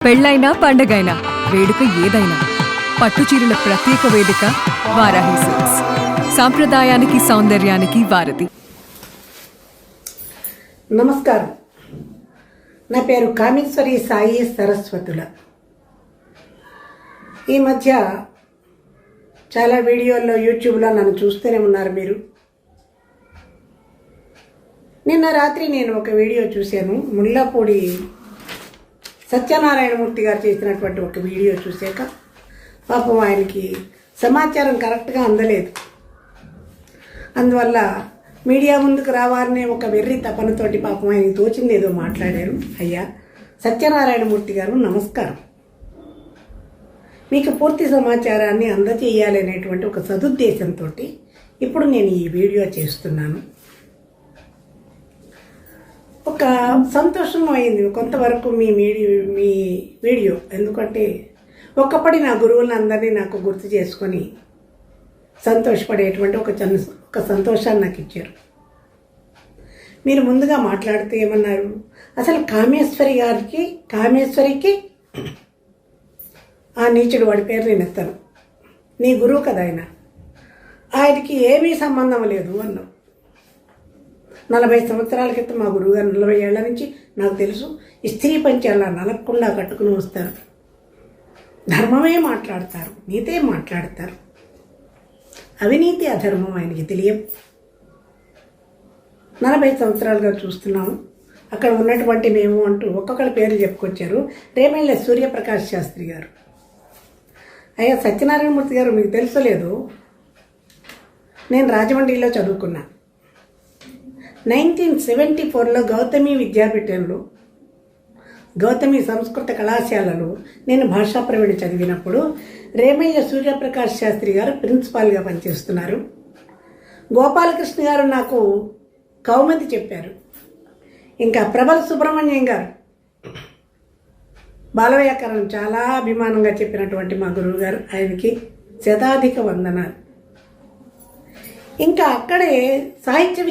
పెళ్ళైనా పండగైనా వేడుక ఏదైనా పట్టుచీరల ప్రత్యేక వేదిక వారాహి సిల్క్స్. సాంప్రదాయానికి సౌందర్యానికి వారధి. నమస్కారం. నా పేరు కామేశ్వరి సాయి సరస్వతుల. ఈ మధ్య చాలా వీడియోల్లో యూట్యూబ్లో నన్ను చూస్తూనే ఉన్నారు మీరు. నిన్న రాత్రి నేను ఒక వీడియో చూశాను. ముల్లాపూడి సత్యనారాయణమూర్తి గారు చేసినటువంటి ఒక వీడియో చూశాక పాపం ఆయనకి సమాచారం కరెక్ట్గా అందలేదు. అందువల్ల మీడియా ముందుకు రావాలనే ఒక వెర్రి తపనతోటి పాపం ఆయనకి తోచింది ఏదో మాట్లాడారు. అయ్యా సత్యనారాయణమూర్తి గారు నమస్కారం. మీకు పూర్తి సమాచారాన్ని అందజేయాలి అనేటువంటి ఒక సదుద్దేశంతో ఇప్పుడు నేను ఈ వీడియో చేస్తున్నాను. ఒక సంతోషం అయింది కొంతవరకు మీ వీడియో. ఎందుకంటే ఒకప్పటి నా గురువులను అందరినీ నాకు గుర్తు చేసుకొని సంతోషపడేటువంటి ఒక సంతోషాన్ని నాకు ఇచ్చారు. మీరు ముందుగా మాట్లాడితే ఏమన్నారు, అసలు కామేశ్వరికి ఆ నీచుడు వాడి పేరు నేను ఎత్తాను, నీ గురువు కదా ఆయనకి ఏమీ సంబంధం లేదు అన్నావు. 40 సంవత్సరాల క్రితం మా గురువుగారు 40 ఏళ్ల నుంచి నాకు తెలుసు స్త్రీ పంచాల నలగకుండా కట్టుకుని వస్తారు. ధర్మమే మాట్లాడతారు, నీతే మాట్లాడతారు. అవినీతి అధర్మం ఆయనకి తెలియదు. 40 సంవత్సరాలుగా చూస్తున్నాము. అక్కడ ఉన్నటువంటి మేము అంటూ ఒక్కొక్కరి పేర్లు చెప్పుకొచ్చారు. రేమళ్ళ సూర్యప్రకాష్ శాస్త్రి గారు. అయ్యా సత్యనారాయణమూర్తి గారు, మీకు తెలుసలేదు, నేను రాజమండ్రిలో చదువుకున్నా. 1974లో గౌతమి విద్యాపీఠంలో గౌతమి సంస్కృత కళాశాలలో నేను భాషా ప్రవీణ చదివినప్పుడు రేమయ్య సూర్యప్రకాష్ శాస్త్రి గారు ప్రిన్సిపాల్గా పనిచేస్తున్నారు. గోపాలకృష్ణ గారు నాకు కౌముది చెప్పారు. ఇంకా ప్రబల సుబ్రహ్మణ్యం గారు బాలవ్యాకరణం చాలా అభిమానంగా చెప్పినటువంటి మా గురువు గారు, ఆయనకి శతాధిక వందనాలు. ఇంకా అక్కడే సాహిత్య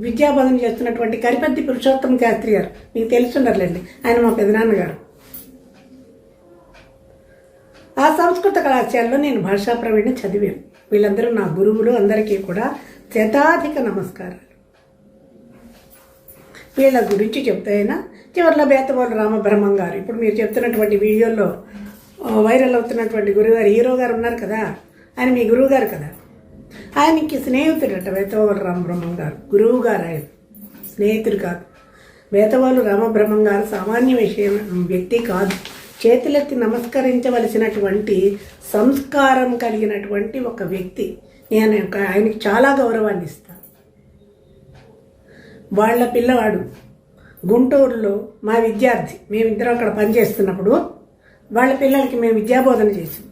విద్యాబోధన చేస్తున్నటువంటి కరిపెద్ది పురుషోత్తమ శాస్త్రి గారు, మీకు తెలుసుండర్లేండి, ఆయన మా పెదనాన్నగారు. ఆ సంస్కృత కళాశాలలో నేను భాషా ప్రవీణ చదివాను. వీళ్ళందరూ నా గురువులు. అందరికీ కూడా శతాధిక నమస్కారాలు. వీళ్ళ గురించి చెప్తాయినా చివరిలో బేతవాళ్ళు రామబ్రహ్మం గారు, ఇప్పుడు మీరు చెప్తున్నటువంటి వీడియోల్లో వైరల్ అవుతున్నటువంటి గురువుగారు, హీరో గారు ఉన్నారు కదా, ఆయన మీ గురువు గారు కదా. ఆయనకి స్నేహితుడట బేతవాళ్ళు రామబ్రహ్మం గారు. గురువు గారు ఆయన, స్నేహితుడు కాదు. బేతవాళ్ళు రామబ్రహ్మం గారు సామాన్య వ్యక్తి కాదు. చేతులెత్తి నమస్కరించవలసినటువంటి సంస్కారం కలిగినటువంటి ఒక వ్యక్తి. నేను ఆయనకి చాలా గౌరవాన్ని ఇస్తాను. వాళ్ళ పిల్లవాడు గుంటూరులో మా విద్యార్థి, మేమిద్దరం అక్కడ పనిచేస్తున్నప్పుడు వాళ్ళ పిల్లలకి మేము విద్యాబోధన చేసాం.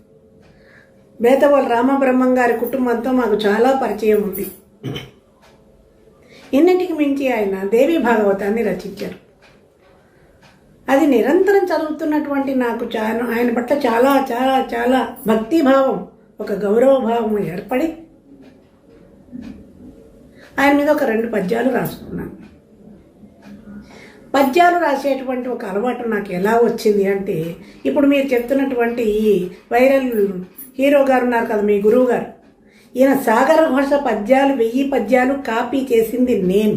బేతవాళ్ళు రామబ్రహ్మం గారి కుటుంబంతో మాకు చాలా పరిచయం ఉంది. ఇన్నింటికి మించి ఆయన దేవి భాగవతాన్ని రచించారు. అది నిరంతరం చదువుతున్నటువంటి నాకు ఆయన పట్ల చాలా చాలా చాలా భక్తిభావం, ఒక గౌరవభావం ఏర్పడి ఆయన మీద ఒక 2 పద్యాలు రాసుకున్నాను. పద్యాలు రాసేటువంటి ఒక అలవాటు నాకు ఎలా వచ్చింది అంటే, ఇప్పుడు మీరు చెప్తున్నటువంటి ఈ వైరల్ హీరో గారు ఉన్నారు కదా, మీ గురువు గారు, ఈయన సాగర ఘోష పద్యాలు 1000 పద్యాలు కాపీ చేసింది నేను.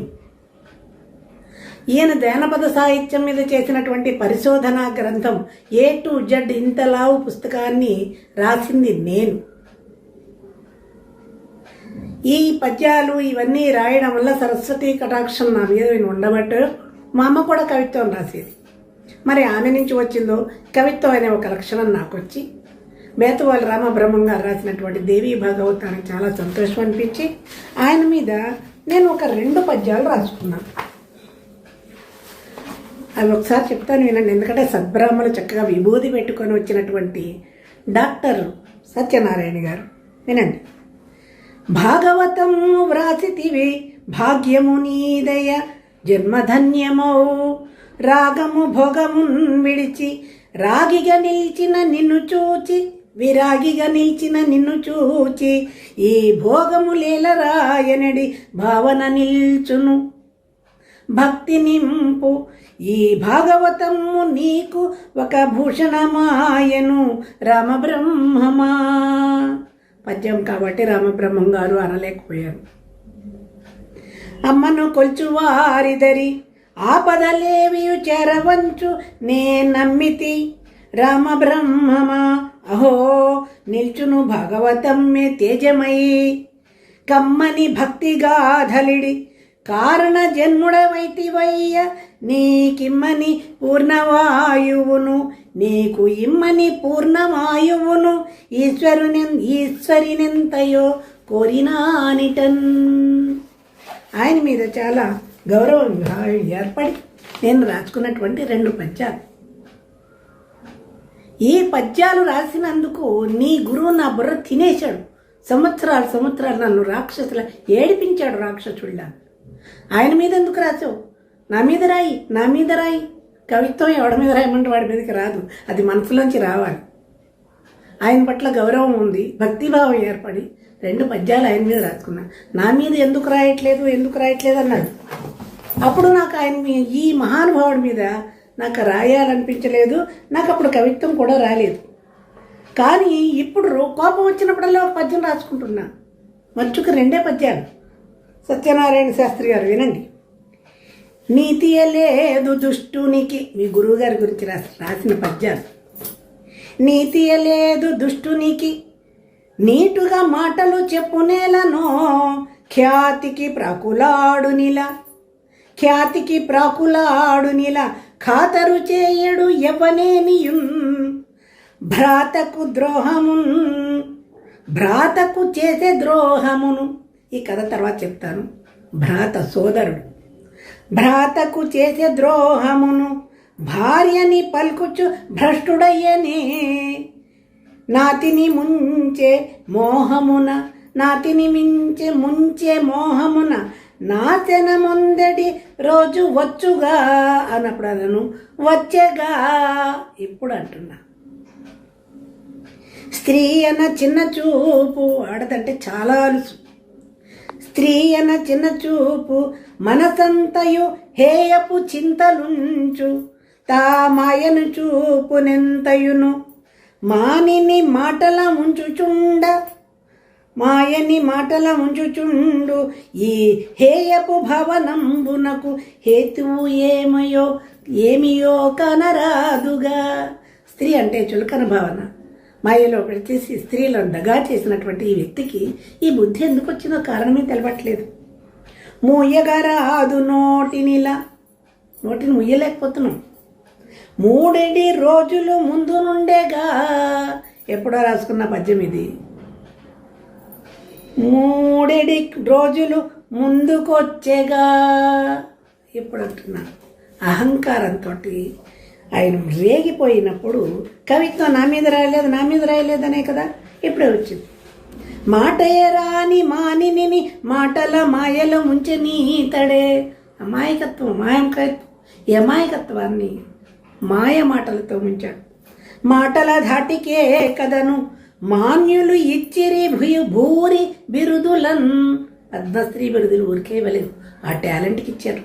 ఈయన జానపద సాహిత్యం మీద చేసినటువంటి పరిశోధనా గ్రంథం A to Z ఇంతలావు పుస్తకాన్ని రాసింది నేను. ఈ పద్యాలు ఇవన్నీ రాయడం వల్ల సరస్వతి కటాక్షం నా మీద ఉండబట్టు మా అమ్మ కూడా కవిత్వం రాసేది. మరి ఆమె నుంచి వచ్చిందో కవిత్వం అనే ఒక లక్షణం నాకు వచ్చి బేతవాళ్ళు రామబ్రహ్మం గారు రాసినటువంటి దేవీ భాగవతానికి చాలా సంతోషం అనిపించి ఆయన మీద నేను ఒక 2 పద్యాలు రాసుకున్నాను. అవి ఒకసారి చెప్తాను వినండి. ఎందుకంటే సద్బ్రాహ్మణులు చక్కగా విభూతి పెట్టుకొని వచ్చినటువంటి డాక్టర్ సత్యనారాయణ గారు, వినండి. భాగవతము వ్రాసితివి భాగ్యము నీదయ జన్మధన్యమౌ, రాగము భోగమున్ విడిచి రాగిగా నిలిచిన నిన్ను చూచి, విరాగిగా నిలిచిన నిన్ను చూచి, ఈ భోగములేలరాయనడి భావన నిల్చును. భక్తి నింపు ఈ భాగవతము నీకు ఒక భూషణమాయను రామబ్రహ్మమా. పద్యం కాబట్టి రామబ్రహ్మం గారు అనలేకపోయారు. అమ్మను కొల్చువారిదరి ఆపదలేవియు చెరవంచు నే నమ్మితి రామబ్రహ్మమా. అహో నిల్చును భాగవతమ్మె తేజమయి కమ్మని భక్తిగాధలిడి కారణ జన్ముడవైతివయ్య నీకిమ్మని పూర్ణవాయువును నీకు ఇమ్మని పూర్ణవాయువును ఈశ్వరినెంతయో కోరినానిటన్. ఆయన మీద చాలా గౌరవంగా ఏర్పడి నేను రాసుకున్నటువంటి 2 పద్యాలు. ఈ పద్యాలు రాసినందుకు నీ గురువు నా బుర్ర తినేశాడు. సంవత్సరాలు నన్ను రాక్షసుల ఏడిపించాడు, రాక్షసుళ్ళ. ఆయన మీద ఎందుకు రాసావు? నా మీద రాయి. కవిత్వం ఎవడి మీద రాయమంటే వాడి మీదకి రాదు, అది మనసులోంచి రావాలి. ఆయన పట్ల గౌరవం ఉంది, భక్తిభావం ఏర్పడి 2 పద్యాలు ఆయన మీద రాసుకున్నా. నా మీద ఎందుకు రాయట్లేదు అన్నాడు. అప్పుడు నాకు ఈ మహానుభావుడి మీద నాకు రాయాలనిపించలేదు. నాకు అప్పుడు కవిత్వం కూడా రాలేదు. కానీ ఇప్పుడు కోపం వచ్చినప్పుడల్లా ఒక పద్యం రాసుకుంటున్నా. మచ్చుకు 2 పద్యాలు. సత్యనారాయణ శాస్త్రి గారు వినండి. నీతియలేదు దుష్టునికి, మీ గురువు గారి గురించి రాసిన పద్యాలు. నీతియలేదు దుష్టునికి నీటుగా మాటలు చెప్పునేలనో ఖ్యాతికి ప్రాకులాడు నీల ఖాతరు చేయడు ఎవ్వనేనియున్ భ్రాతకు చేసే ద్రోహమును. ఈ కథ తర్వాత చెప్తాను. భ్రాత సోదరుడు భ్రాతకు చేసే ద్రోహమును భార్యని పలుకుచు భ్రష్టుడయ్యనే నాతిని ముంచే మోహమున నాశన ముందడి రోజు వచ్చుగా అన్నప్పుడు అనను వచ్చేగా. ఇప్పుడు అంటున్నా. స్త్రీ అన్న చిన్న చూపు, ఆడదంటే చాలా అలుసు. స్త్రీ అన్న చిన్న చూపు మనసంతయు హేయపు చింతలుంచు తా మాయను చూపునెంతయును మాయని మాటల ఉంచుచుండు ఈ హేయపు భవనంబునకు హేతువు ఏమియో కనరాదుగా. స్త్రీ అంటే చులకన భావన, మాయలో పెట్టేసి స్త్రీలను దగా చేసినటువంటి ఈ వ్యక్తికి ఈ బుద్ధి ఎందుకు వచ్చిందో కారణమే తెలవట్లేదు. మూయగరాదు నోటిని ముయ్యలేకపోతున్నాం. 3 రోజులు ముందు నుండేగా. ఎప్పుడో రాసుకున్న పద్యం ఇది. 3 రోజులు ముందుకొచ్చేగా. ఇప్పుడు అంటున్నా. అహంకారంతో ఆయన రేగిపోయినప్పుడు కవిత్వం నా మీద రాయలేదనే కదా ఇప్పుడే వచ్చింది. మాటయే రాని మానిని మాటల మాయలో ముంచె నీతడే. అమాయకత్వాన్ని మాయ మాటలతో ముంచాడు. మాటల ధాటికే కదను మాన్యులు ఇచ్చిరి భూరి బిరుదులన్. పద్మశ్రీ బిరుదులు ఊరికే ఇవ్వలేదు, ఆ టాలెంట్కి ఇచ్చారు.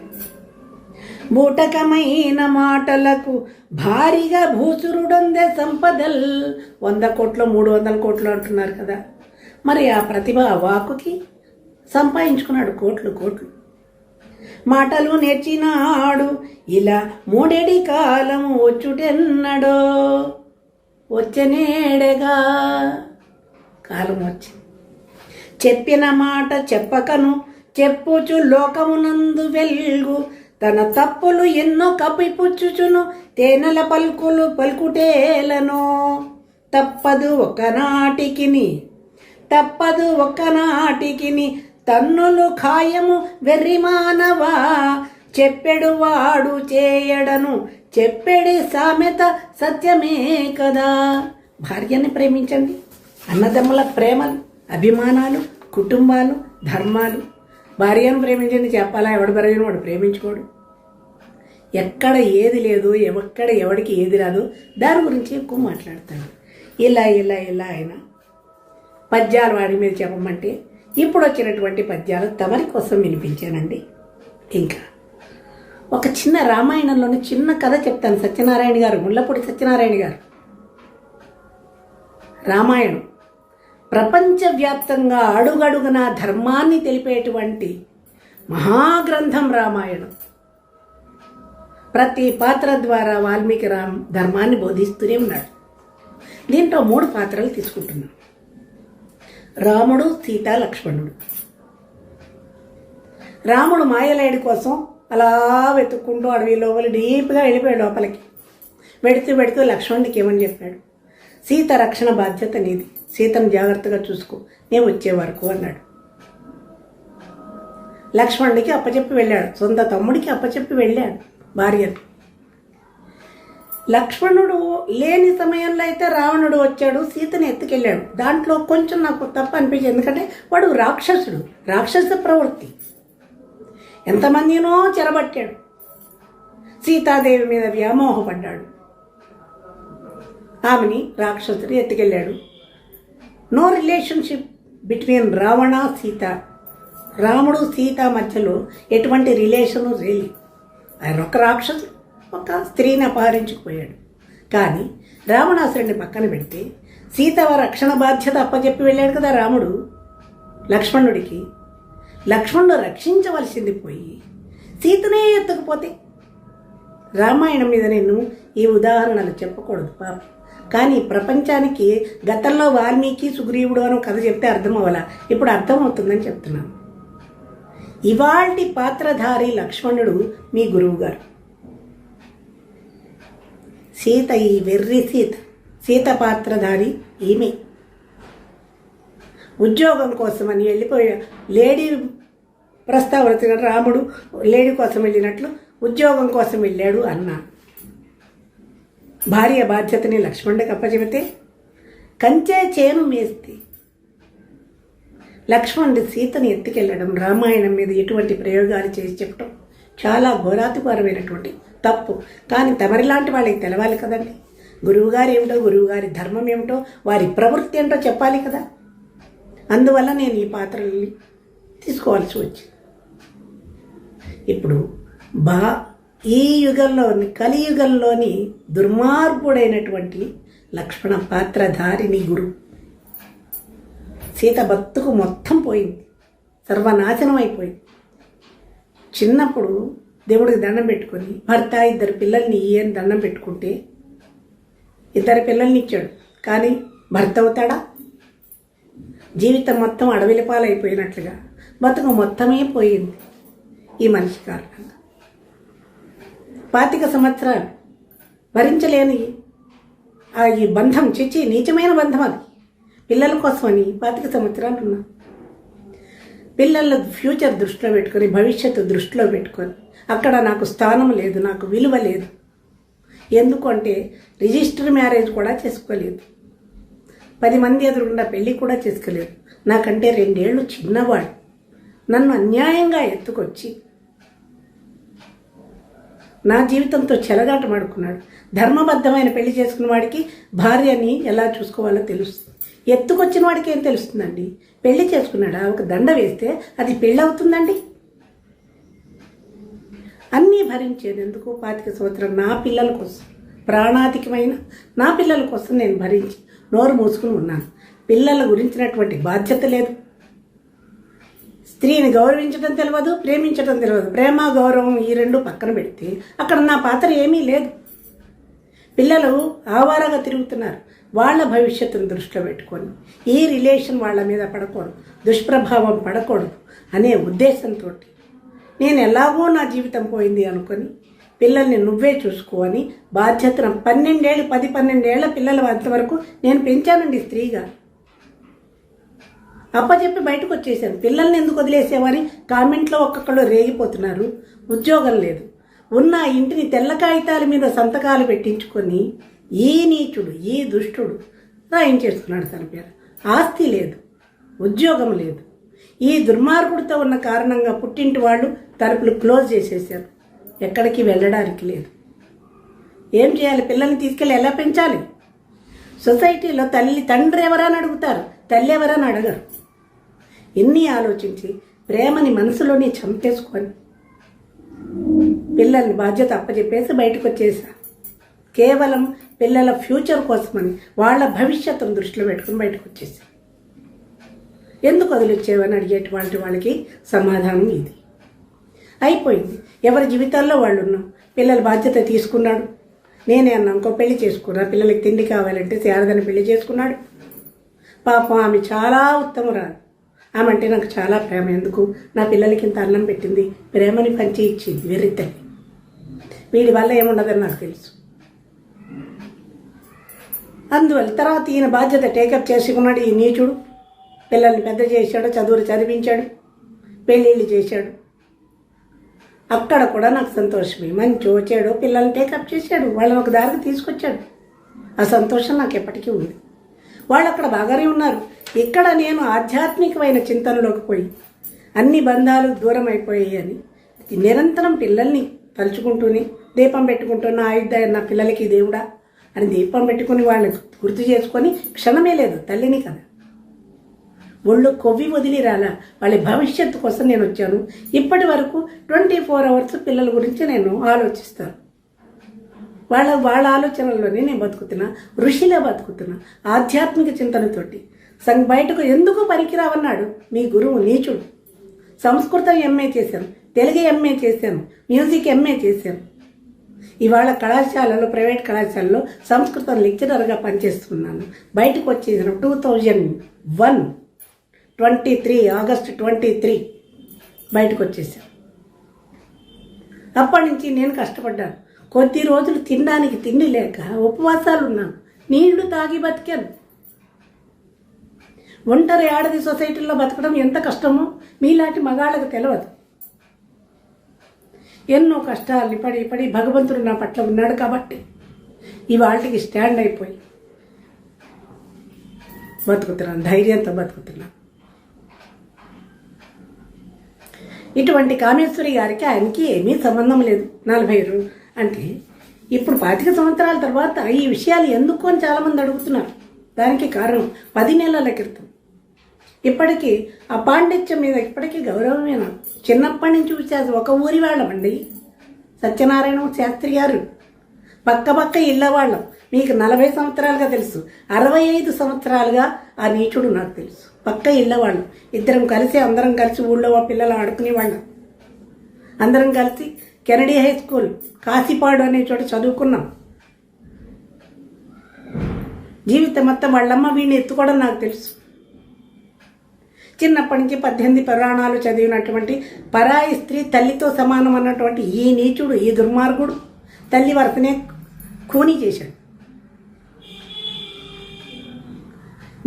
బూటకమైన మాటలకు భారీగా భూసురుడొందే సంపదల్. 100 కోట్లు 300 కోట్లు అంటున్నారు కదా. మరి ఆ ప్రతిభ వాకుకి సంపాదించుకున్నాడు కోట్లు. మాటలు నేర్చినాడు ఇలా 3 కాలము వచ్చుటెన్నడో. వచ్చనేడగా కాలం వచ్చింది. చెప్పిన మాట చెప్పకను చెప్పుచు లోకమునందు వెల్గు తన తప్పులు ఎన్నో కప్పిపుచ్చుచును తేనెల పలుకుటేలను. తప్పదు ఒక్కనాటికిని తన్నులు ఖాయము వెర్రి మానవా. చెప్పెడు వాడు చేయడను చెప్పెడి సామెత సత్యమే కదా. భార్యని ప్రేమించండి. అన్నదమ్ముల ప్రేమలు, అభిమానాలు, కుటుంబాలు, ధర్మాలు. భార్యను ప్రేమించండి చెప్పాలా? ఎవడు భార్యను వాడు ప్రేమించుకోడు. ఎక్కడ ఏది లేదు, ఎక్కడ ఎవడికి ఏది రాదు, దాని గురించి ఎక్కువ మాట్లాడతాడు. ఇలా ఆయన పద్యాలు వాడి మీద చెప్పమంటే ఇప్పుడు వచ్చినటువంటి పద్యాలు తమరి కోసం వినిపించానండి. ఇంకా ఒక చిన్న రామాయణంలోని చిన్న కథ చెప్తాను. సత్యనారాయణ గారు, ముళ్ళపూడి సత్యనారాయణ గారు. రామాయణం ప్రపంచవ్యాప్తంగా అడుగడుగున ధర్మాన్ని తెలిపేటువంటి మహాగ్రంథం రామాయణం. ప్రతి పాత్ర ద్వారా వాల్మీకి ధర్మాన్ని బోధిస్తూనే ఉన్నాడు. దీంట్లో 3 పాత్రలు తీసుకుంటున్నాం. రాముడు, సీత, లక్ష్మణుడు. రాముడు మాయలేడి కోసం అలా వెతుక్కుంటూ అడవి లోపల డీప్గా వెళ్ళిపోయాడు. లోపలికి వెడుతూ లక్ష్మణుడికి ఏమని చెప్పాడు? సీత రక్షణ బాధ్యత నీది, సీతను జాగ్రత్తగా చూసుకో, నేను వచ్చే వరకు అన్నాడు. లక్ష్మణుడికి అప్పచెప్పి వెళ్ళాడు, సొంత తమ్ముడికి అప్పచెప్పి వెళ్ళాడు భార్యను. లక్ష్మణుడు లేని సమయంలో అయితే రావణుడు వచ్చాడు, సీతని ఎత్తుకెళ్ళాడు. దాంట్లో కొంచెం నాకు తప్పు అనిపించింది. ఎందుకంటే వాడు రాక్షసుడు, రాక్షస ప్రవృత్తి. ఎంతమందినో చెరబట్టాడు, సీతాదేవి మీద వ్యామోహపడ్డాడు, ఆమెని రాక్షసుడు ఎత్తుకెళ్ళాడు. No relationship between Ravana Sita. రాముడు సీత మధ్యలో ఎటువంటి రిలేషను లేదు. ఆయన ఒక రాక్షసుడు, ఒక స్త్రీని అపహరించుకుపోయాడు. కానీ రావణాసురుడిని పక్కన పెడితే సీత రక్షణ బాధ్యత అప్పచెప్పి వెళ్ళాడు కదా రాముడు లక్ష్మణుడికి. లక్ష్మణుడు రక్షించవలసింది పోయి సీతనే ఎత్తుకుపోతే. రామాయణం మీద నేను ఈ ఉదాహరణలు చెప్పకూడదు పాప, కానీ ప్రపంచానికి గతంలో వాల్మీకి సుగ్రీవుడు అని కథ చెప్తే అర్థం అవ్వాల, ఇప్పుడు అర్థమవుతుందని చెప్తున్నాను. ఇవాల్టి పాత్రధారి లక్ష్మణుడు మీ గురువు గారు. సీత ఈ వెర్రి సీత పాత్రధారి ఈమె. ఉద్యోగం కోసమని వెళ్ళిపోయా లేడీ ప్రస్తావన, రాముడు లేడీ కోసం వెళ్ళినట్లు ఉద్యోగం కోసం వెళ్ళాడు అన్న. భార్య బాధ్యతని లక్ష్మణుడికి అప్పచెబితే కంచే చేను మేస్తే లక్ష్మణుడి సీతని ఎత్తుకెళ్ళడం, రామాయణం మీద ఎటువంటి ప్రయోగాలు చేసి చెప్పడం చాలా ఘోరాతిఘోరమైనటువంటి తప్పు. కానీ తమరిలాంటి వాళ్ళకి తెలవాలి కదండి, గురువుగారు ఏమిటో, గురువుగారి ధర్మం ఏమిటో, వారి ప్రవృత్తి ఏంటో చెప్పాలి కదా. అందువల్ల నేను ఈ పాత్రల్ని తీసుకోవాల్సి వచ్చింది. ఇప్పుడు ఈ యుగంలోని కలియుగంలోని దుర్మార్గుడైనటువంటి లక్ష్మణ పాత్రధారిని గురు. సీత బతుకు మొత్తం పోయింది, సర్వనాశనం అయిపోయింది. చిన్నప్పుడు దేవుడికి దండం పెట్టుకొని భర్త 2 పిల్లల్ని అని దండం పెట్టుకుంటే 2 పిల్లల్ని ఇచ్చాడు, కానీ భర్త అవుతాడా? జీవితం మొత్తం అడవిల పాలైపోయినట్లుగా బతుకు మొత్తమే పోయింది ఈ మనిషి కారణంగా. 25 సంవత్సరాలు భరించలేని ఈ బంధం, నీచమైన బంధం అది. పిల్లల కోసమని 25 సంవత్సరాలు ఉన్నా. పిల్లల ఫ్యూచర్ దృష్టిలో పెట్టుకొని, భవిష్యత్తు దృష్టిలో పెట్టుకొని, అక్కడ నాకు స్థానం లేదు, నాకు విలువ లేదు. ఎందుకంటే రిజిస్టర్ మ్యారేజ్ కూడా చేసుకోలేదు, 10 మంది ఎదురుగుండా పెళ్ళి కూడా చేసుకోలేదు. నాకంటే 2 ఏళ్ళు చిన్నవాడు నన్ను అన్యాయంగా ఎత్తుకొచ్చి నా జీవితంతో చెలగాటమాడుకున్నాడు. ధర్మబద్ధమైన పెళ్లి చేసుకున్న వాడికి భార్యని ఎలా చూసుకోవాలో తెలుస్తుంది, ఎత్తుకొచ్చిన వాడికి ఏం తెలుస్తుందండి? పెళ్లి చేసుకున్నాడా, ఒక దండ వేస్తే అది పెళ్ళి అవుతుందండి? అన్నీ భరించేది ఎందుకు? 25 సంవత్సరాలు నా పిల్లల కోసం, ప్రాణాధికమైన నా పిల్లల కోసం నేను భరించి నోరు మూసుకుని ఉన్నాను. పిల్లల గురించినటువంటి బాధ్యత లేదు. స్త్రీని గౌరవించడం తెలియదు, ప్రేమించడం తెలియదు. ప్రేమ గౌరవం ఈ 2 పక్కన పెడితే అక్కడ నా పాత్ర ఏమీ లేదు. పిల్లలు ఆవారగా తిరుగుతున్నారు, వాళ్ళ భవిష్యత్తును దృష్టిలో పెట్టుకొని ఈ రిలేషన్ వాళ్ళ మీద పడకూడదు, దుష్ప్రభావం పడకూడదు అనే ఉద్దేశంతో నేను ఎలాగో నా జీవితం పోయింది అనుకొని పిల్లల్ని నువ్వే చూసుకోని బాధ్యతను 10-12 ఏళ్ల పిల్లల అంతవరకు నేను పెంచానండి స్త్రీగా. అప్పచెప్పి బయటకు వచ్చేసాను. పిల్లల్ని ఎందుకు వదిలేసేవని కామెంట్లో ఒక్కొక్కళ్ళు రేగిపోతున్నారు. ఉద్యోగం లేదు, ఉన్న ఇంటిని తెల్ల కాగితాల మీద సంతకాలు పెట్టించుకొని ఈ నీచుడు, ఈ దుష్టుడు రాయించేసుకున్నాడు తన పేరు. ఆస్తి లేదు, ఉద్యోగం లేదు. ఈ దుర్మార్గుడితో ఉన్న కారణంగా పుట్టింటి వాళ్ళు తలుపులు క్లోజ్ చేసేసారు, ఎక్కడికి వెళ్ళడానికి లేదు. ఏం చేయాలి? పిల్లల్ని తీసుకెళ్ళి ఎలా పెంచాలి? సొసైటీలో తండ్రి ఎవరని అడుగుతారు, తల్లి ఎవరని అడగరు. ఎన్ని ఆలోచించి ప్రేమని మనసులోనే చంపేసుకొని పిల్లల్ని బాధ్యత అప్పచెప్పేసి బయటకు వచ్చేసా. కేవలం పిల్లల ఫ్యూచర్ కోసమని, వాళ్ళ భవిష్యత్తును దృష్టిలో పెట్టుకుని బయటకు వచ్చేసా. ఎందుకు వదిలిచ్చేవని అడిగేటువంటి వాళ్ళకి సమాధానం ఇది. అయిపోయింది. ఎవరి జీవితాల్లో వాళ్ళు ఉన్నాం. పిల్లల బాధ్యత తీసుకున్నాడు. నేనే అన్నా ఇంకో పెళ్లి చేసుకున్నా. పిల్లలకి తిండి కావాలంటే శారదని పెళ్లి చేసుకున్నాడు. పాపం ఆమె చాలా ఉత్తమురాలు. ఆమె అంటే నాకు చాలా ప్రేమ. ఎందుకు? నా పిల్లలకి ఇంత అన్నం పెట్టింది, ప్రేమని పంచి ఇచ్చింది. వెర్రితల్లి. వీడి వల్ల ఏముండదని నాకు తెలుసు. అందువల్ల తర్వాత ఈయన బాధ్యత టేకప్ చేసుకున్నాడు. ఈ నీచుడు పిల్లల్ని పెద్ద చేశాడు, చదువులు చదివించాడు, పెళ్ళిళ్ళు చేశాడు. అక్కడ కూడా నాకు సంతోషమే. మంచి వచ్చాడు, పిల్లల్ని టేకప్ చేశాడు, వాళ్ళని ఒక దారికి తీసుకొచ్చాడు. ఆ సంతోషం నాకు ఎప్పటికీ ఉంది. వాళ్ళు అక్కడ బాగానే ఉన్నారు. ఇక్కడ నేను ఆధ్యాత్మికమైన చింతనలోకి పోయి అన్ని బంధాలు దూరం అయిపోయాయి అని నిరంతరం పిల్లల్ని తలుచుకుంటూనే దీపం పెట్టుకుంటున్న ఆయుధ నా పిల్లలకి దేవుడా అని దీపం పెట్టుకుని వాళ్ళని గుర్తు చేసుకొని క్షణమే లేదు తల్లిని కదా, ఒళ్ళు కొవ్వి వదిలి రాలా. వాళ్ళ భవిష్యత్తు కోసం నేను వచ్చాను. ఇప్పటి వరకు 24 hours పిల్లల గురించి నేను ఆలోచిస్తాను. వాళ్ళ ఆలోచనల్లోనే నేను బతుకుతున్నా, ఋషిలో బతుకుతున్నా, ఆధ్యాత్మిక చింతనతోటి. బయటకు ఎందుకు పనికిరావన్నాడు మీ గురువు నీచుడు. సంస్కృతం ఎంఏ చేశాను, తెలుగు ఎంఏ చేశాను, మ్యూజిక్ ఎంఏ చేశాను. ఇవాళ కళాశాలలో, ప్రైవేట్ కళాశాలలో సంస్కృతం లెక్చరర్గా పనిచేస్తున్నాను. బయటకు వచ్చేసిన 2001 August 23 బయటకు వచ్చేసాను. అప్పటి నుంచి నేను కష్టపడ్డాను. కొద్ది రోజులు తినడానికి తిండి లేక ఉపవాసాలు ఉన్నాను. నీళ్లు తాగి బతికాను. ఒంటరి ఆడది సొసైటీలో బతకడం ఎంత కష్టమో మీలాంటి మగాళ్ళకు తెలియదు. ఎన్నో కష్టాలని పడి భగవంతుడు నా పట్ల ఉన్నాడు కాబట్టి ఇవాళకి స్టాండ్ అయిపోయి బతుకుతున్నాను, ధైర్యంతో బతుకుతున్నాను. ఇటువంటి కామేశ్వరి గారికి ఆయనకి ఏమీ సంబంధం లేదు. 40 అంటే ఇప్పుడు 25 సంవత్సరాల తర్వాత ఈ విషయాలు ఎందుకు అని చాలామంది అడుగుతున్నారు. దానికి కారణం 10 నెలల క్రితం. ఇప్పటికీ ఆ పాండిత్యం మీద ఇప్పటికీ గౌరవమే. నాకు చిన్నప్పటి నుంచి చూసేది ఒక ఊరి వాళ్ళమండి. సత్యనారాయణ శాస్త్రి గారు పక్క ఇళ్ళ వాళ్ళం. మీకు 40 సంవత్సరాలుగా తెలుసు, 65 సంవత్సరాలుగా ఆ నీచుడు నాకు తెలుసు. పక్క ఇళ్ళ వాళ్ళం. అందరం కలిసి ఊళ్ళో పిల్లలు ఆడుకునేవాళ్ళం. అందరం కలిసి కెనడీ హై స్కూల్ కాశీపాడు అనే చోట చదువుకున్నాం. జీవితం మొత్తం వాళ్ళమ్మ వీడిని ఎత్తుకోవడం నాకు తెలుసు. చిన్నప్పటి నుంచి 18 పురాణాలు చదివినటువంటి పరాయి స్త్రీ తల్లితో సమానం అన్నటువంటి ఈ నీచుడు, ఈ దుర్మార్గుడు తల్లి వరసనే ఖూనీ చేశాడు.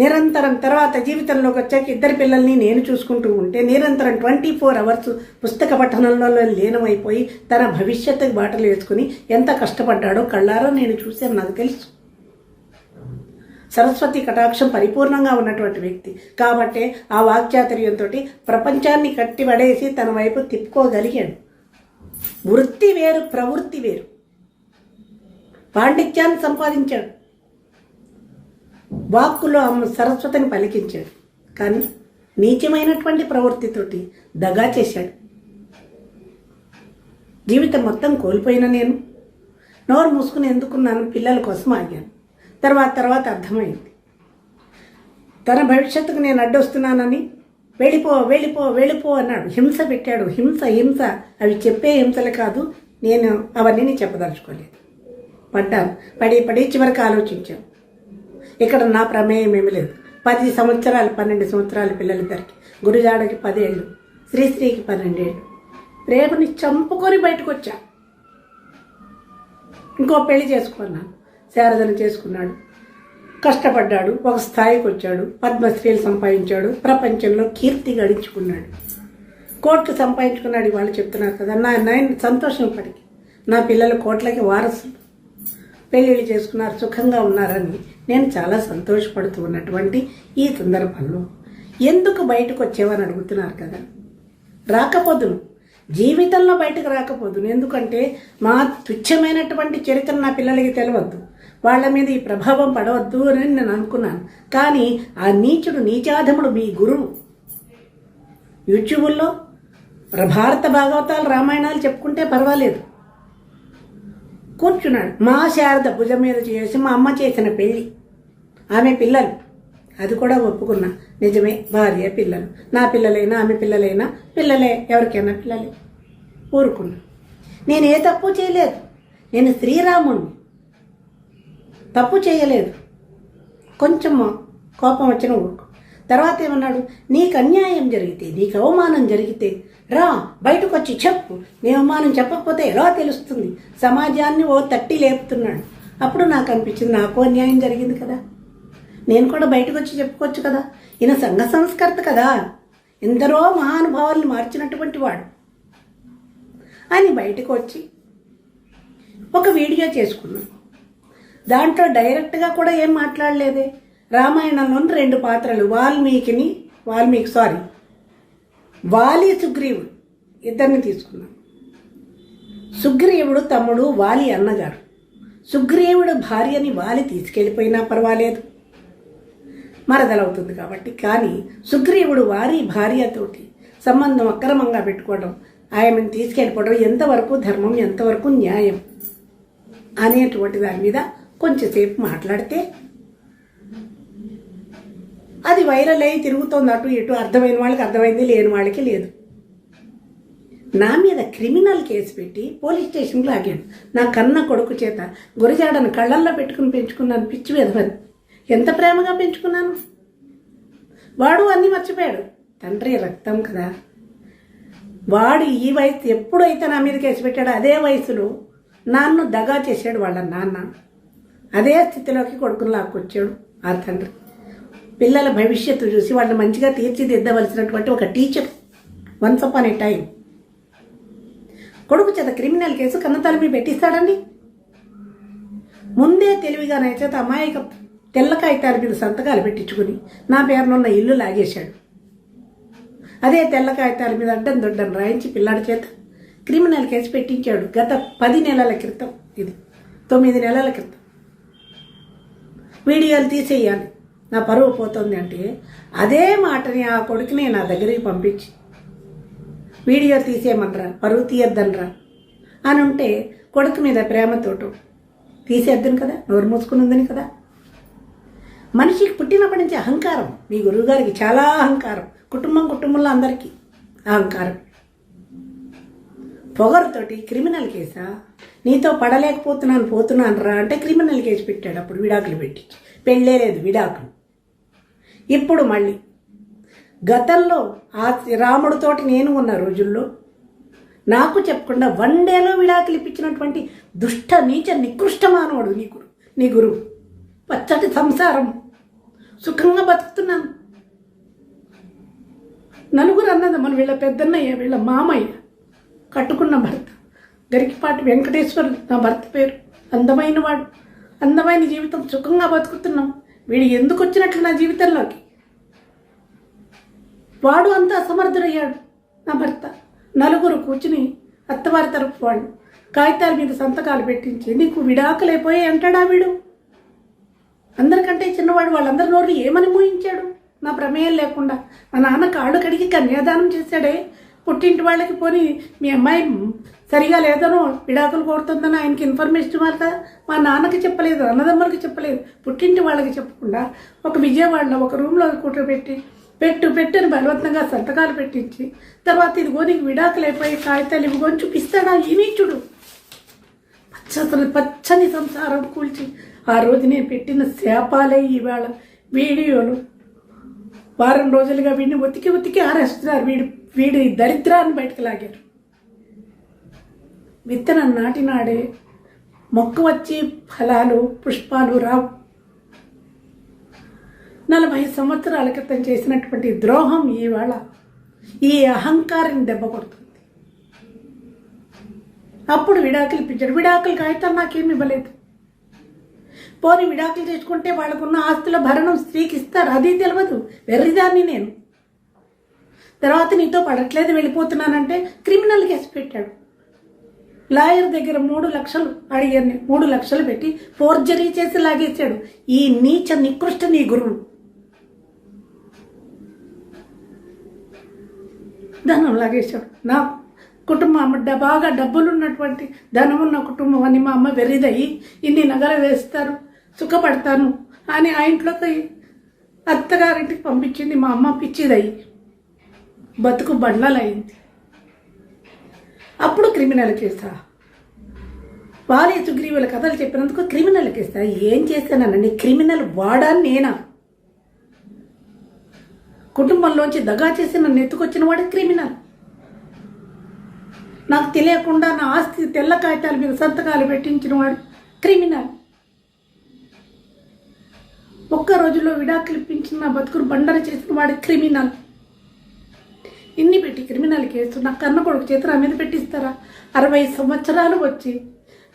నిరంతరం తర్వాత జీవితంలోకి వచ్చాక 2 పిల్లల్ని నేను చూసుకుంటూ ఉంటే నిరంతరం 24 hours పుస్తక పఠనంలో లీనమైపోయి తన భవిష్యత్తుకి బాటలు వేసుకుని ఎంత కష్టపడ్డాడో కళ్ళారో నేను చూశాను. నాకు తెలుసు. సరస్వతి కటాక్షం పరిపూర్ణంగా ఉన్నటువంటి వ్యక్తి కాబట్టే ఆ వాక్చాతుర్యంతో ప్రపంచాన్ని కట్టిపడేసి తన వైపు తిప్పుకోగలిగాడు. వృత్తి వేరు, ప్రవృత్తి వేరు. పాండిత్యాన్ని సంపాదించాడు, వాక్కులో సరస్వతిని పలికించాడు. కానీ నీచమైనటువంటి ప్రవృత్తితోటి దగా చేశాడు. జీవితం మొత్తం కోల్పోయిన నేను నోరు మూసుకుని ఎందుకున్నాను? పిల్లల కోసం ఆగాను. తర్వాత అర్థమైంది. తన భవిష్యత్తుకు నేను అడ్డొస్తున్నానని వెళ్ళిపో అన్నాడు. హింస పెట్టాడు. హింస అవి చెప్పే హింసలు కాదు. నేను అవన్నీ చెప్పదలుచుకోలేదు. పడ్డాను. పడి చివరికి ఆలోచించాను. ఇక్కడ నా ప్రమేయం ఏమీ లేదు. 10 సంవత్సరాలు 12 సంవత్సరాల పిల్లలిద్దరికి, గురుజాడకి 10 ఏళ్ళు, శ్రీశ్రీకి 12 ఏళ్ళు. ప్రేమని చంపుకొని బయటకు వచ్చా. ఇంకో పెళ్లి చేసుకున్నాను. శారదను చేసుకున్నాడు. కష్టపడ్డాడు, ఒక స్థాయికి వచ్చాడు, పద్మశ్రీలు సంపాదించాడు, ప్రపంచంలో కీర్తి గడించుకున్నాడు, కోట్లు సంపాదించుకున్నాడు. వాళ్ళు చెప్తున్నారు కదా, నేను సంతోషం. ఇప్పటికి నా పిల్లలు కోట్లకి వారసులు, పెళ్ళిళ్ళు చేసుకున్నారు, సుఖంగా ఉన్నారని నేను చాలా సంతోషపడుతూ ఉన్నటువంటి ఈ సందర్భంలో ఎందుకు బయటకు వచ్చేవని అడుగుతున్నారు కదా. రాకపోదును, జీవితంలో బయటకు రాకపోదును. ఎందుకంటే మా తుచ్చమైనటువంటి చరిత్ర నా పిల్లలకి తెలియవద్దు, వాళ్ళ మీద ఈ ప్రభావం పడవద్దు అని నేను అనుకున్నాను. కానీ ఆ నీచుడు, నీచాధముడు మీ గురువు యూట్యూబ్లో భారత భాగవతాలు రామాయణాలు చెప్పుకుంటే పర్వాలేదు. కూర్చున్నాడు. మా శారద భుజం మీద చేసి మా అమ్మ చేసిన పెళ్ళి, ఆమె పిల్లలు, అది కూడా ఒప్పుకున్నా. నిజమే, భార్య పిల్లలు, నా పిల్లలైనా ఆమె పిల్లలైనా పిల్లలే, ఎవరికైనా పిల్లలే. ఊరుకున్నా. నేను ఏ తప్పు చేయలేదు. నేను శ్రీరాముణ్ణి, తప్పు చేయలేదు. కొంచెం కోపం వచ్చిన ఊరుకు. తర్వాత ఏమన్నాడు, నీకు అన్యాయం జరిగితే, నీకు అవమానం జరిగితే రా బయటకు వచ్చి చెప్పు. నీ అవమానం చెప్పకపోతే ఎలా తెలుస్తుంది? సమాజాన్ని ఓ తట్టి లేపుతున్నాడు. అప్పుడు నాకు అనిపించింది, నాకు అన్యాయం జరిగింది కదా, నేను కూడా బయటకు వచ్చి చెప్పుకోవచ్చు కదా. ఈయన సంఘ సంస్కర్త కదా, ఎందరో మహానుభావుల్ని మార్చినటువంటి వాడు. అని బయటకు వచ్చి ఒక వీడియో చేసుకున్నాను. దాంట్లో డైరెక్ట్గా కూడా ఏం మాట్లాడలేదే. రామాయణంలోని 2 పాత్రలు, వాలి సుగ్రీవుడు ఇద్దరిని తీసుకున్నాం. సుగ్రీవుడు తమ్ముడు, వాలి అన్నగారు. సుగ్రీవుడు భార్యని వాలి తీసుకెళ్ళిపోయినా పర్వాలేదు, మరదలవుతుంది కాబట్టి. కానీ సుగ్రీవుడు వారి భార్యతోటి సంబంధం అక్రమంగా పెట్టుకోవడం, ఆయనని తీసుకెళ్ళిపోవడం ఎంతవరకు ధర్మం, ఎంతవరకు న్యాయం అనేటువంటి దాని మీద కొంచెంసేపు మాట్లాడితే అది వైరల్ అయ్యి తిరుగుతోంది అటు ఇటు. అర్థమైన వాళ్ళకి అర్థమైంది, లేని వాళ్ళకి లేదు. నా మీద క్రిమినల్ కేసు పెట్టి పోలీస్ స్టేషన్లో ఆగాడు. నా కన్న కొడుకు చేత గురజాడను కళ్ళల్లో పెట్టుకుని పెంచుకున్నాను, పిచ్చి వెధవని. ఎంత ప్రేమగా పెంచుకున్నాను. వాడు అన్నీ మర్చిపోయాడు. తండ్రి రక్తం కదా. వాడు ఈ వయసు ఎప్పుడైతే నా మీద కేసు పెట్టాడో అదే వయసులో నాన్ను దగా చేశాడు వాళ్ళ నాన్న. అదే స్థితిలోకి కొడుకుని లాక్కొచ్చాడు ఆ తండ్రి. పిల్లల భవిష్యత్తు చూసి వాళ్ళని మంచిగా తీర్చిదిద్దవలసినటువంటి ఒక టీచర్ వన్స్ అపాన్ ఏ టైం కొడుకు చేత క్రిమినల్ కేసు కన్నతలిపి పెట్టిస్తాడండి. ముందే తెలివిగా నా చేత అమాయక తెల్ల కాగితాల మీద సంతకాలు పెట్టించుకుని నా పేరునున్న ఇల్లు లాగేశాడు. అదే తెల్ల కాగితాల మీద అడ్డం దొడ్డం రాయించి పిల్లాడి చేత క్రిమినల్ కేసు పెట్టించాడు. గత 10 నెలల క్రితం, ఇది 9 నెలల క్రితం. వీడియోలు తీసేయాలి, నా పరువు పోతుంది అంటే అదే మాటని ఆ కొడుకుని నా దగ్గరికి పంపించి వీడియో తీసేయమనరా, పరువు తీయొద్దనరా అని ఉంటే కొడుకు మీద ప్రేమతోటో తీసేద్దును కదా, నోరు మూసుకుని ఉందని కదా. మనిషికి పుట్టినప్పటి నుంచి అహంకారం. మీ గురువుగారికి చాలా అహంకారం, కుటుంబంలో అందరికీ అహంకారం. పొగరుతోటి క్రిమినల్ కేసా, నీతో పోతున్నాను రా అంటే క్రిమినల్ కేసు పెట్టాడు. అప్పుడు విడాకులు పెట్టించి, పెళ్ళే లేదు, విడాకులు. ఇప్పుడు మళ్ళీ గతంలో ఆ రాముడితోటి నేను ఉన్న రోజుల్లో నాకు చెప్పకుండా 1 డేలో విడాకులు ఇప్పించినటువంటి దుష్ట నీచ నికృష్ట మానవుడు నీ గురువు. పచ్చటి సంసారం, సుఖంగా బతుకుతున్నాను. నలుగురు అన్నదమ్ములు, వీళ్ళ పెద్దన్నయ్య, వీళ్ళ మామయ్య, కట్టుకున్న భర్త గరికిపాటి వెంకటేశ్వరుడు నా భర్త పేరు. అందమైన వాడు, అందమైన జీవితం, సుఖంగా బతుకుతున్నాం. వీడు ఎందుకు వచ్చినట్లు నా జీవితంలోకి? వాడు అంతా అసమర్థుడయ్యాడు నా భర్త. నలుగురు కూర్చుని అత్తవారి తరపు వాళ్ళు కాగితాల మీద సంతకాలు పెట్టించి నీకు విడాకులైపోయాయి అంటాడా వీడు? అందరికంటే చిన్నవాడు. వాళ్ళందరి నోరు ఏమని మూయించాడు నా ప్రమేయం లేకుండా? మా నాన్న కాళ్ళు కడిగి కన్యాదానం చేశాడే. పుట్టింటి వాళ్ళకి పోని మీ అమ్మాయి సరిగా లేదనో విడాకులు కోరుతుందని ఆయనకి ఇన్ఫర్మేషన్ ఇవ్వాలి కదా. మా నాన్నకి చెప్పలేదు, అన్నదమ్ములకి చెప్పలేదు, పుట్టింటి వాళ్ళకి చెప్పకుండా ఒక విజయవాడలో ఒక రూమ్లో కూర్చోబెట్టి పెట్టని బలవంతంగా సంతకాలు పెట్టించి తర్వాత ఇదిగో నీకు విడాకులు అయిపోయి కాగితాలు ఇవిగోని చూపిస్తాడా ఈ నీచుడు? పచ్చని సంసారం కూల్చి ఆ రోజు నేను పెట్టిన శాపాలే ఈవేళ వీడియోలు. వారం రోజులుగా వీడిని ఉతికి ఆరేస్తున్నారు. వీడి దరిద్రాన్ని బయటకు లాగారు. విత్తనం నాటినాడే మొక్క వచ్చి ఫలాలు పుష్పాలు రావు. 40 సంవత్సరాల క్రితం చేసినటువంటి ద్రోహం ఈవేళ ఈ అహంకారాన్ని దెబ్బ కొడుతుంది. అప్పుడు విడాకులు ఇప్పించాడు. విడాకులు కాగితాలు నాకేమి ఇవ్వలేదు. పోనీ విడాకులు తెచ్చుకుంటే వాళ్ళకున్న ఆస్తుల భరణం స్త్రీకి ఇస్తారు, అది తెలియదు. వెర్రిదాన్ని నేను. తర్వాత నీతో పడట్లేదు వెళ్ళిపోతున్నానంటే క్రిమినల్ కేసు పెట్టాడు. లాయర్ దగ్గర 3 లక్షలు అడిగాను. 3 లక్షలు పెట్టి ఫోర్జరీ చేసి లాగేశాడు ఈ నీచ నికృష్ట నీ గురువు. ధనం లాగేశాడు. నా కుటుంబం బాగా డబ్బులు ఉన్నటువంటి ధనం ఉన్న కుటుంబం అని మా అమ్మ వెర్రిదయ్యి ఇన్ని నగలు వేస్తారు సుఖపడతాను అని ఆ ఇంట్లోకి అత్తగారింటికి పంపించింది. మా అమ్మ పిచ్చిదయ్యి బతుకు బండలైంది. అప్పుడు క్రిమినల్ కేసా? వారే సుగ్రీవుల కథలు చెప్పినందుకు క్రిమినల్ కేసా? ఏం చేశానండి? క్రిమినల్ వాడా నేనా? కుటుంబంలోంచి దగా చేసి నన్ను ఎత్తుకొచ్చిన వాడు క్రిమినల్. నాకు తెలియకుండా నా ఆస్తి తెల్ల కాగితాల మీద సంతకాలు పెట్టించిన వాడు క్రిమినల్. ఒక్క రోజులో విడాకులు ఇప్పించిన నా బతుకును బండర చేసిన వాడు క్రిమినల్. ఇన్ని పెట్టి క్రిమినల్ కేసు నా కన్న కొడుకు చేత నా మీద పెట్టిస్తారా? 60 సంవత్సరాలు వచ్చి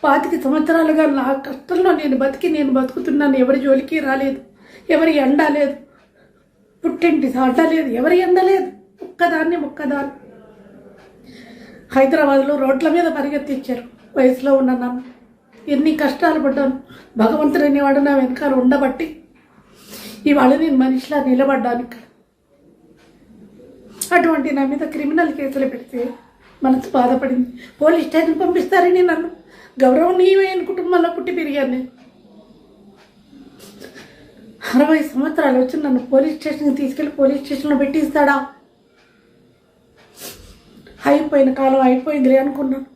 25 సంవత్సరాలుగా నా కష్టంలో నేను బతుకుతున్నాను. ఎవరి జోలికి రాలేదు, ఎవరి ఎండ లేదు, పుట్టింటి సాట లేదు, ఎవరి ఎండ లేదు. ఒక్కదాన్ని హైదరాబాద్లో రోడ్ల మీద పరిగెత్తించారు. వయసులో ఉన్న నన్ను ఎన్ని కష్టాలు పడ్డాను. భగవంతుడు అనేవాడు నా వెనకాల ఉండబట్టి ఇవాళ నేను మనిషిలా నిలబడ్డానికి. అటువంటి నా మీద క్రిమినల్ కేసులు పెడితే మనసు బాధపడింది. పోలీస్ స్టేషన్ పంపిస్తారని నన్ను గౌరవనీయమైన కుటుంబంలో పుట్టి పెరిగాను నేను. 60 సంవత్సరాలు వచ్చి నన్ను పోలీస్ స్టేషన్కి తీసుకెళ్ళి పోలీస్ స్టేషన్లో పెట్టిస్తాడా? అయిపోయిన కాలం అయిపోయిందిలే అనుకున్నాను.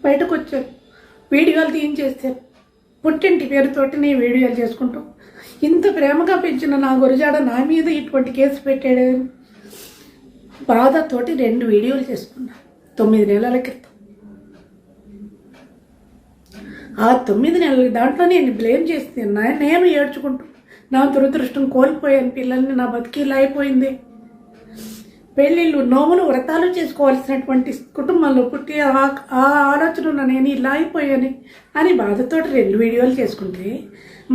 బయటకు వచ్చాను, వీడియోలు తీయించేస్తాను. పుట్టింటి పేరుతోటి నేను వీడియోలు చేసుకుంటాం. ఇంత ప్రేమగా పెంచిన నా గురజాడ నా మీద ఇటువంటి కేసు పెట్టాడని బాధతోటి 2 వీడియోలు చేసుకున్నాను 9 నెలల క్రితం. ఆ 9 నెలల దాంట్లో నేను బ్లేమ్ చేస్తాను. నేను ఏడ్చుకుంటూ నా దురదృష్టం కోల్పోయాను. పిల్లల్ని నా బతికి ఇలా అయిపోయింది. పెళ్ళిళ్ళు, నోములు, వ్రతాలు చేసుకోవాల్సినటువంటి కుటుంబంలో పుట్టి ఆ ఆలోచన నేను ఇలా అయిపోయాను అని బాధతోటి 2 వీడియోలు చేసుకుంటే,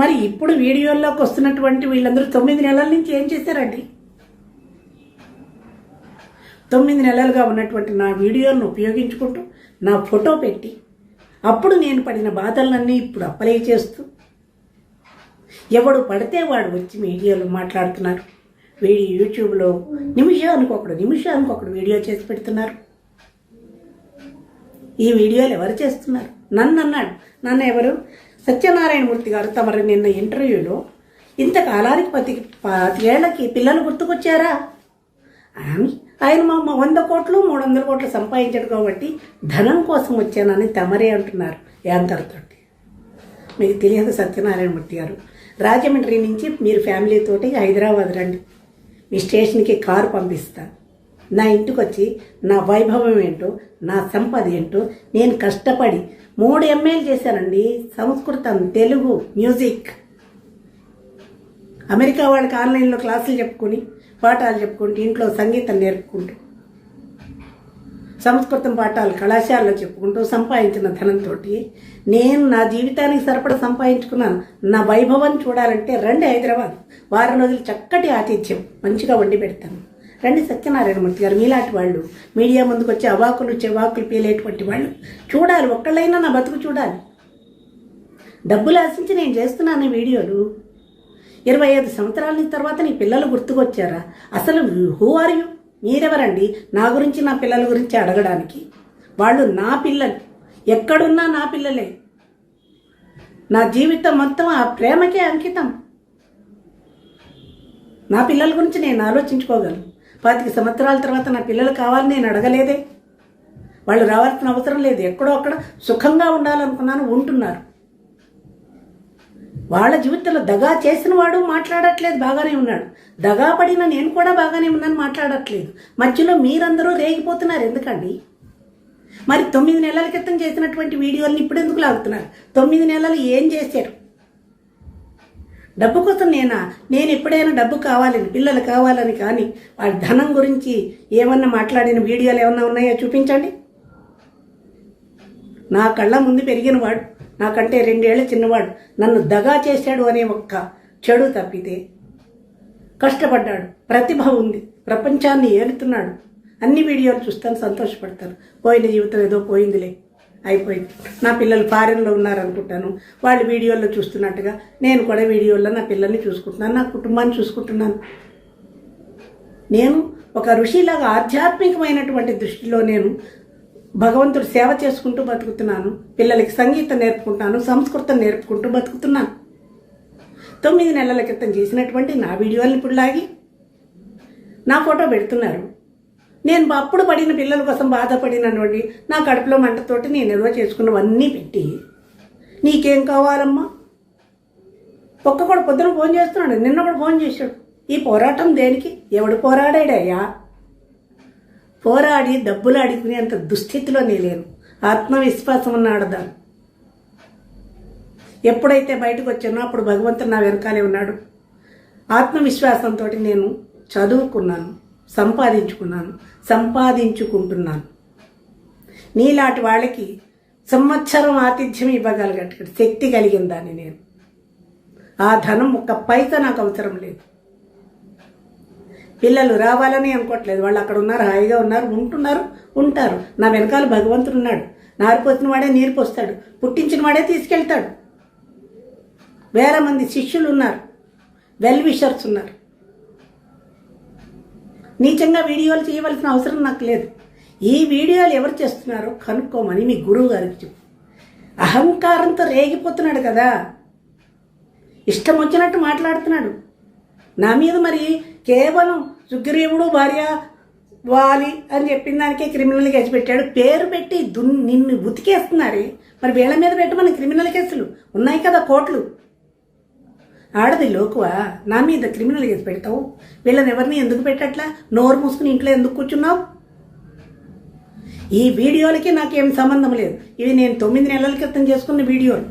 మరి ఇప్పుడు వీడియోల్లోకి వస్తున్నటువంటి వీళ్ళందరూ 9 నెలల నుంచి ఏం చేశారండి? 9 నెలలుగా ఉన్నటువంటి నా వీడియోలను ఉపయోగించుకుంటూ నా ఫోటో పెట్టి అప్పుడు నేను పడిన బాధలన్నీ ఇప్పుడు అప్లై చేస్తూ ఎవడు పడితే వాడు వచ్చి మీడియాలో మాట్లాడుతున్నారు. యూట్యూబ్లో నిమిషానికి ఒకడు వీడియో చేసి పెడుతున్నారు. ఈ వీడియోలు ఎవరు చేస్తున్నారు? నన్ను అన్నాడు. నన్ను ఎవరు? సత్యనారాయణమూర్తి గారు తమరు నిన్న ఇంటర్వ్యూలో ఇంతకాలానికి 10 ఏళ్లకి పిల్లలు గుర్తుకొచ్చారా అని ఆయన మా 100 కోట్లు 300 కోట్లు సంపాదించాడు కాబట్టి ధనం కోసం వచ్చానని తమరే అంటున్నారు యాంకర్ తోటి. మీకు తెలియదు సత్యనారాయణమూర్తి గారు, రాజమండ్రి నుంచి మీరు ఫ్యామిలీతోటి హైదరాబాద్ రండి, మీ స్టేషన్కి కారు పంపిస్తా. నా ఇంటికి వచ్చి నా వైభవం ఏంటో, నా సంపద ఏంటో, నేను కష్టపడి 3 ఎంఏలు చేశానండి. సంస్కృతం, తెలుగు, మ్యూజిక్. అమెరికా వాళ్ళకి ఆన్లైన్లో క్లాసులు చెప్పుకొని పాఠాలు చెప్పుకుంటూ ఇంట్లో సంగీతం నేర్పుకుంటూ సంస్కృతం పాఠాలు కళాశాలలో చెప్పుకుంటూ సంపాదించిన ధనంతో నేను నా జీవితానికి సరిపడా సంపాదించుకున్నాను. నా వైభవం చూడాలంటే రండి హైదరాబాద్. వారం రోజులు చక్కటి ఆతిథ్యం మంచిగా వండి పెడతాను. రండి సత్యనారాయణమూర్తి గారు, మీలాంటి వాళ్ళు మీడియా ముందుకు వచ్చి అవాకులు చెవాకులు పీలేటువంటి వాళ్ళు చూడాలి. ఒక్కళ్ళైనా నా బతుకు చూడాలి. డబ్బులు ఆశించి నేను చేస్తున్నాను వీడియోలు. 25 సంవత్సరాల తర్వాత నీ పిల్లలు గుర్తుకొచ్చారా? అసలు హూ ఆర్ యూ? మీరెవరండి నా గురించి, నా పిల్లల గురించి అడగడానికి? వాళ్ళు నా పిల్లలు, ఎక్కడున్నా నా పిల్లలే. నా జీవితం మొత్తం ఆ ప్రేమకే అంకితం. నా పిల్లల గురించి నేను ఆలోచించుకోగలను. 25 సంవత్సరాల తర్వాత నా పిల్లలు కావాలని నేను అడగలేదే. వాళ్ళు రావాల్సిన అవసరం లేదు. ఎక్కడో అక్కడ సుఖంగా ఉండాలనుకున్నాను, ఉంటున్నారు. వాళ్ళ జీవితంలో దగా చేసిన వాడు మాట్లాడట్లేదు, బాగానే ఉన్నాడు. దగా పడిన నేను కూడా బాగానే ఉన్నాను, మాట్లాడట్లేదు. మధ్యలో మీరందరూ రేగిపోతున్నారు ఎందుకండి? మరి 9 నెలల క్రితం చేసినటువంటి వీడియోల్ని ఇప్పుడు ఎందుకు లాగుతున్నారు? 9 నెలలు ఏం చేశారు? డబ్బు కోసం నేను ఎప్పుడైనా డబ్బు కావాలని, పిల్లలు కావాలని కానీ వాళ్ళ ధనం గురించి ఏమన్నా మాట్లాడిన వీడియోలు ఏమన్నా ఉన్నాయో చూపించండి. నా కళ్ళ ముందు పెరిగినవాడు, నాకంటే 2 ఏళ్ల చిన్నవాడు, నన్ను దగా చేశాడు అనే ఒక్క చెడు తప్పితే కష్టపడ్డాడు, ప్రతిభ ఉంది, ప్రపంచాన్ని ఏలుతున్నాడు. అన్ని వీడియోలు చూస్తాను, సంతోషపడతాను. పోయిన జీవితం ఏదో పోయిందిలే, అయిపోయింది. నా పిల్లలు ఫారెన్లో ఉన్నారనుకుంటాను, వాళ్ళు వీడియోల్లో చూస్తున్నట్టుగా నేను కూడా వీడియోల్లో నా పిల్లల్ని చూసుకుంటున్నాను, నా కుటుంబాన్ని చూసుకుంటున్నాను. నేను ఒక ఋషిలాగా ఆధ్యాత్మికమైనటువంటి దృష్టిలో నేను భగవంతుడు సేవ చేసుకుంటూ బతుకుతున్నాను. పిల్లలకి సంగీతం నేర్పుకుంటాను, సంస్కృతం నేర్పుకుంటూ బతుకుతున్నాను. 9 నెలల క్రితం చేసినటువంటి నా వీడియోలను ఇప్పుడు లాగి నా ఫోటో పెడుతున్నారు. నేను అప్పుడు పడిన పిల్లల కోసం బాధపడినటువంటి నా కడుపులో మంటతోటి నేను ఏదో చేసుకున్నవన్నీ పెట్టి నీకేం కావాలమ్మా? కూడా పొద్దున ఫోన్ చేస్తున్నాడు, నిన్న కూడా ఫోన్ చేశాడు. ఈ పోరాటం దేనికి? ఎవడు పోరాడాడయ్యా? పోరాడి డబ్బులు అడుగునేంత దుస్థితిలో నేను ఆత్మవిశ్వాసం ఉన్న ఆడదాను. ఎప్పుడైతే బయటకు వచ్చానో అప్పుడు భగవంతుడు నా వెనకాలే ఉన్నాడు. ఆత్మవిశ్వాసంతో నేను చదువుకున్నాను, సంపాదించుకుంటున్నాను. నీలాంటి వాళ్ళకి సంవత్సరం ఆతిథ్యం ఇవ్వగలిగేట శక్తి కలిగిన దాన్ని నేను. ఆ ధనం ఒక్క పైసా నాకు అవసరం లేదు. పిల్లలు రావాలని అనుకోవట్లేదు, వాళ్ళు అక్కడ ఉన్నారు, హాయిగా ఉన్నారు, ఉంటారు. నా వెనకాల భగవంతుడు ఉన్నాడు. నారు పోసిన వాడే నీరు పోస్తాడు, పుట్టించిన వాడే తీసుకెళ్తాడు. వేల మంది శిష్యులు ఉన్నారు, వెల్ విషర్స్ ఉన్నారు. నీచంగా వీడియోలు చేయవలసిన అవసరం నాకు లేదు. ఈ వీడియోలు ఎవరు చేస్తున్నారో కనుక్కోమని మీ గురువు గారికి చెప్పు. అహంకారంతో రేగిపోతున్నాడు కదా, ఇష్టం వచ్చినట్టు మాట్లాడుతున్నాడు నా మీద. మరి కేవలం సుగ్రీవుడు భార్య వాలి అని చెప్పిన దానికే క్రిమినల్ కేసు పెట్టాడు. పేరు పెట్టి నిన్ను ఉతికేస్తున్నారే, మరి వీళ్ళ మీద పెట్టమని క్రిమినల్ కేసులు ఉన్నాయి కదా, కోట్లు. ఆడది లోకువా నా మీద క్రిమినల్ కేసు పెడతావు? వీళ్ళని ఎవరిని ఎందుకు పెట్టట్లా? నోరు మూసుకుని ఇంట్లో ఎందుకు కూర్చున్నావు? ఈ వీడియోలకి నాకేం సంబంధం లేదు. ఇవి నేను 9 నెలల క్రితం చేసుకున్న వీడియోలు.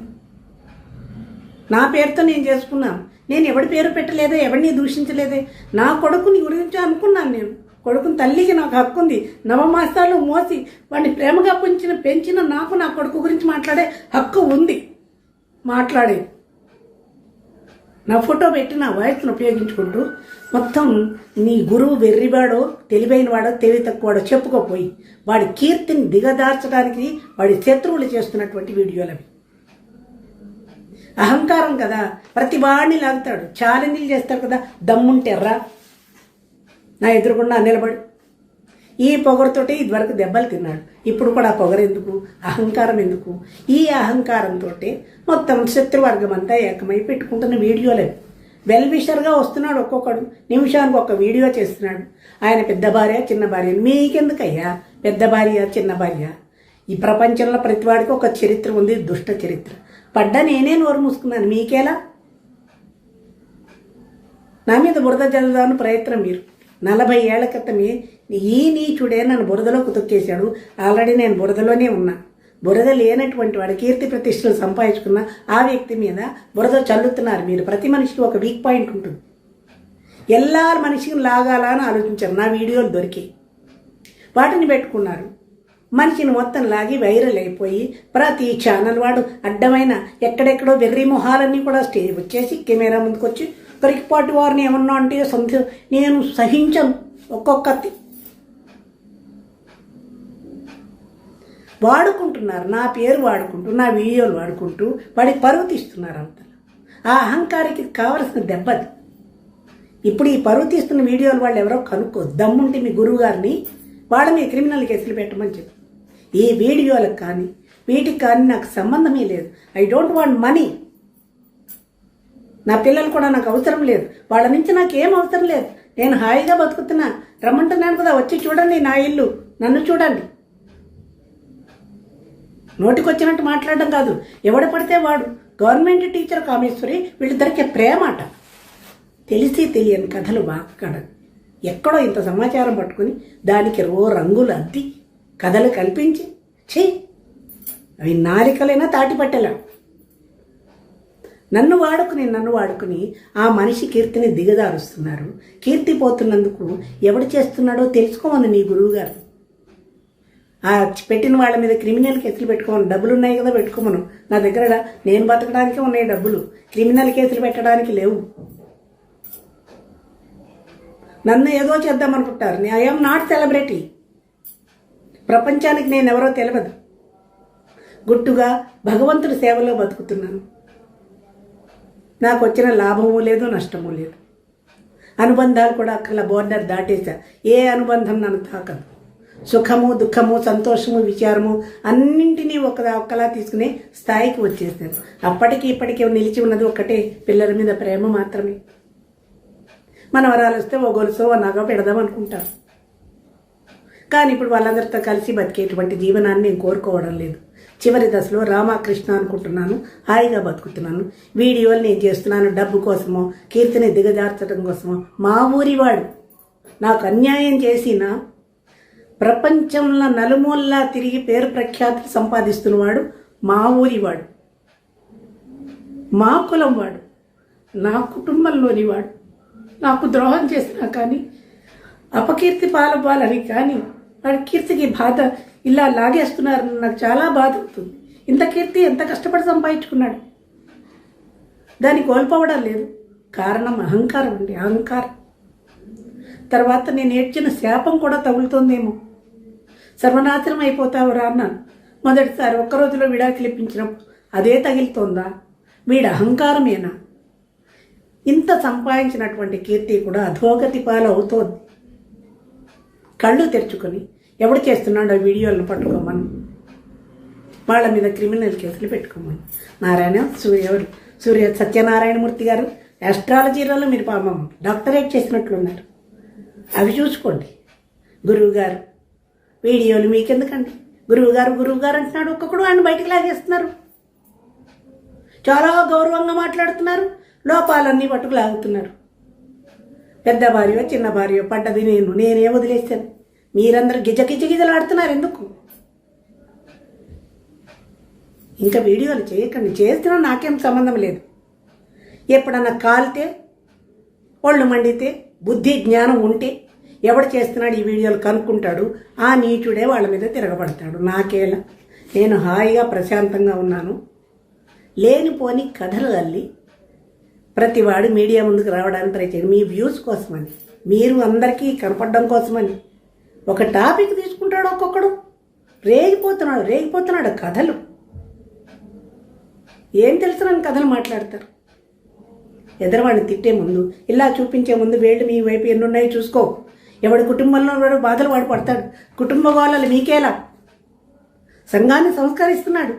నా పేరుతో నేను చేసుకున్నాను. నేను ఎవడి పేరు పెట్టలేదే, ఎవరిని దూషించలేదే. నా కొడుకుని గురించి అనుకున్నాను. నేను కొడుకుని తల్లికి నాకు హక్కు ఉంది. నవమాసాలు మోసి వాడిని ప్రేమగా పెంచిన నాకు నా కొడుకు గురించి మాట్లాడే హక్కు ఉంది. మాట్లాడే నా ఫోటో పెట్టి నా వాయిస్ను ఉపయోగించుకుంటూ మొత్తం నీ గురువు వెర్రివాడో తెలివైనవాడో తెలివి తక్కువవాడో చెప్పుకోపోయి వాడి కీర్తిని దిగదార్చడానికి వాడి శత్రువులు చేస్తున్నటువంటి వీడియోలు అవి. అహంకారం కదా, ప్రతి వాడిని లాగుతాడు, ఛాలెంజ్లు చేస్తాడు కదా. దమ్ముంటెర్రా నా ఎదురుకుండా నిలబడి. ఈ పొగరుతోటి ఇదివరకు దెబ్బలు తిన్నాడు, ఇప్పుడు కూడా ఆ పొగరు ఎందుకు, అహంకారం ఎందుకు? ఈ అహంకారంతో మొత్తం శత్రువర్గం అంతా ఏకమై పెట్టుకుంటున్న వీడియోలే. వెల్ విషర్గా వస్తున్నాడు, ఒక్కొక్కడు నిమిషానికి ఒక వీడియో చేస్తున్నాడు. ఆయన పెద్ద భార్య చిన్న భార్య. మీకెందుకయ్యా పెద్ద భార్య చిన్న భార్య? ఈ ప్రపంచంలో ప్రతివాడికి ఒక చరిత్ర ఉంది, దుష్ట చరిత్ర. పడ్డా నేనే నోరు మూసుకున్నాను, మీకేలా? నా మీద బురద జల్లుదాని ప్రయత్నం మీరు. 40 ఏళ్ల క్రితమే ఈ నీచుడే నన్ను బురదలోకి తొక్కేశాడు. ఆల్రెడీ నేను బురదలోనే ఉన్నా. బురద లేనటువంటి వాడు కీర్తి ప్రతిష్టలు సంపాదించుకున్న ఆ వ్యక్తి మీద బురద చల్లుతున్నారు మీరు. ప్రతి మనిషికి ఒక వీక్ పాయింట్ ఉంటుంది. ఎలా మనిషిని లాగాలా అని ఆలోచించారు. నా వీడియోలు దొరికి వాటిని పెట్టుకున్నారు. మనిషిని మొత్తం లాగి వైరల్ అయిపోయి ప్రతి ఛానల్ వాడు అడ్డమైన ఎక్కడెక్కడో వెర్రి మొహాలన్నీ కూడా స్టేజ్ వచ్చేసి కెమెరా ముందుకు వచ్చి కరికిపాటి వారిని ఏమన్నా అంటే నేను సహించను. ఒక్కొక్కటి వాడుకుంటున్నారు, నా పేరు వాడుకుంటూ, నా వీడియోలు వాడుకుంటూ వాడికి పరువు తీస్తున్నారు. అంత ఆ అహంకారికి కావలసిన దెబ్బది. ఇప్పుడు ఈ పరువు తీస్తున్న వీడియోలు వాళ్ళు ఎవరో కనుక్కో. దమ్ముంటే మీ గురువు గారిని వాళ్ళ మీద క్రిమినల్ కేసులు పెట్టమని చెప్పి. ఈ వీడియోలకు కానీ వీటికి కానీ నాకు సంబంధమే లేదు. I don't want money. నా పిల్లలు కూడా నాకు అవసరం లేదు, వాళ్ళ నుంచి నాకు ఏం అవసరం లేదు. నేను హాయిగా బతుకుతున్నా. రమ్మంటున్నాను కదా, వచ్చి చూడండి నా ఇల్లు, నన్ను చూడండి. నోటికొచ్చినట్టు మాట్లాడడం కాదు. ఎవడు పడితే వాడు. గవర్నమెంట్ టీచర్ కామేశ్వరి వీళ్ళిద్దరికే ప్రేమాట. తెలిసి తెలియని కథలు బాగా ఎక్కడో ఇంత సమాచారం పట్టుకుని దానికి రంగులు అద్ది కథలు కల్పించి అవి నాలికలైనా తాటి పట్టలేం. నన్ను వాడుకుని ఆ మనిషి కీర్తిని దిగదారుస్తున్నారు. కీర్తి పోతున్నందుకు ఎవడు చేస్తున్నాడో తెలుసుకోమని నీ గురువుగారు. ఆ పెట్టిన వాళ్ళ మీద క్రిమినల్ కేసులు పెట్టుకోమను. డబ్బులు ఉన్నాయి కదా, పెట్టుకోమను. నా దగ్గర నేను బతకడానికే ఉన్నాయి డబ్బులు, క్రిమినల్ కేసులు పెట్టడానికి లేవు. నన్ను ఏదో చేద్దామనుకుంటారు. I'm not celebrity. ప్రపంచానికి నేను ఎవరో తెలియదు. గుట్టుగా భగవంతుడి సేవలో బతుకుతున్నాను. నాకు వచ్చిన లాభము లేదు, నష్టము లేదు. అనుబంధాలు కూడా అక్కడ బోర్డర్ దాటేశా. ఏ అనుబంధం నన్ను తాకదు. సుఖము, దుఃఖము, సంతోషము, విచారము అన్నింటినీ ఒక్కలా తీసుకునే స్థాయికి వచ్చేసాను. అప్పటికి ఇప్పటికీ నిలిచి ఉన్నది ఒక్కటే, పిల్లల మీద ప్రేమ మాత్రమే. మనవరాలు వస్తే ఓ గొలుసో ఓ నగ పెడదాం అనుకుంటారు. కానీ ఇప్పుడు వాళ్ళందరితో కలిసి బతికేటువంటి జీవనాన్ని నేను కోరుకోవడం లేదు. చివరి దశలో రామకృష్ణ అనుకుంటున్నాను, హాయిగా బతుకుతున్నాను. వీడియోలు నేను చేస్తున్నాను డబ్బు కోసమో, కీర్తిని దిగజార్చడం కోసమో. మా ఊరివాడు నాకు అన్యాయం చేసిన, ప్రపంచంలో నలుమూలలా తిరిగి పేరు ప్రఖ్యాతులు సంపాదిస్తున్నవాడు మా ఊరివాడు, మా కులం వాడు, నా కుటుంబంలోని వాడు. నాకు ద్రోహం చేసినా కానీ, అపకీర్తి పాలవ్వాలని కానీ, వాడి కీర్తికి బాధ ఇలా లాగేస్తున్నారు. నాకు చాలా బాధ అవుతుంది. ఇంత కీర్తి ఎంత కష్టపడి సంపాదించుకున్నాడు, దాన్ని కోల్పోవడం లేదు. కారణం అహంకారం అండి, అహంకారం. తర్వాత నేను ఏడ్చిన శాపం కూడా తగులుతోందేమో. సర్వనాశనం అయిపోతావురా అన్నాను మొదటిసారి. ఒక్కరోజులో విడాకులు ఇప్పించినప్పుడు అదే తగిలితోందా? వీడి అహంకారమేనా? ఇంత సంపాదించినటువంటి కీర్తి కూడా అధోగతి పాలు అవుతోంది. కళ్ళు తెరుచుకొని ఎవడు చేస్తున్నాడో వీడియోలను పట్టుకోమని, వాళ్ళ మీద క్రిమినల్ కేసులు పెట్టుకోమని. సూర్య సత్యనారాయణమూర్తి గారు ఆస్ట్రాలజీలో మీరు పాపం డాక్టరేట్ చేసినట్లున్నారు. అవి చూసుకోండి. గురువు గారు వీడియోలు మీకెందుకండి? గురువు గారు అంటున్నాడు, ఒక్కొక్కడు ఆయన బయటికి లాగేస్తున్నారు. చాలా గౌరవంగా మాట్లాడుతున్నారు, లోపాలన్నీ పట్టుకు లాగుతున్నారు. పెద్ద భార్యో చిన్న భార్యో పడ్డది నేనే వదిలేస్తాను. మీరందరూ గిజగిజలు ఆడుతున్నారు ఎందుకు? ఇంకా వీడియోలు చేయకండి. చేస్తున్నా నాకేం సంబంధం లేదు. ఎప్పుడన్నా కాలితే, ఒళ్ళు మండితే, బుద్ధి జ్ఞానం ఉంటే ఎవడు చేస్తున్నాడు ఈ వీడియోలు కనుక్కుంటాడు. ఆ నీచుడే వాళ్ళ మీద తిరగబడతాడు. నాకేలా, నేను హాయిగా ప్రశాంతంగా ఉన్నాను. లేనిపోని కథలు అల్లి ప్రతివాడు మీడియా ముందుకు రావడానికి ట్రై చేయండి. మీ వ్యూస్ కోసమని, మీరు అందరికీ కనపడడం కోసమని ఒక టాపిక్ తీసుకుంటాడు. ఒక్కొక్కడు రేగిపోతున్నాడు కథలు. ఏం తెలుసునని కథలు మాట్లాడతారు. ఎదరవాడిని తిట్టే ముందు, ఇలా చూపించే ముందు వేళ్ళు మీ వైపు ఎన్నున్నాయో చూసుకో. ఎవడి కుటుంబంలో వాడు బాధలు వాడు పడతాడు. కుటుంబ వాళ్ళలు మీకేలా? సంఘాన్ని సంస్కరిస్తున్నాడు,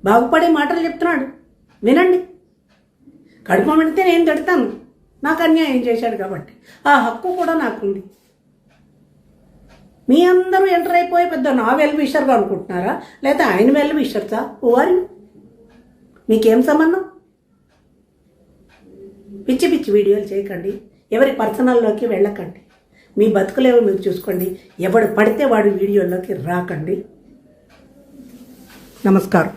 బాగుపడే మాటలు చెప్తున్నాడు, వినండి. కడుపు పెడితే నేను తిడతాను, నాకు అన్యాయం చేశాడు కాబట్టి. ఆ హక్కు కూడా నాకుంది. మీ అందరూ ఎంటర్ అయిపోయి పెద్ద నా వెల్ విషర్గా అనుకుంటున్నారా? లేదా ఆయన వెల్ విషర్సా? ఓవారి మీకేం సంబంధం? పిచ్చి పిచ్చి వీడియోలు చేయకండి. ఎవరి పర్సనల్లోకి వెళ్ళకండి. మీ బతుకులేవో మీరు చూసుకోండి. ఎవడు పడితే వాడు వీడియోలోకి రాకండి. నమస్కారం.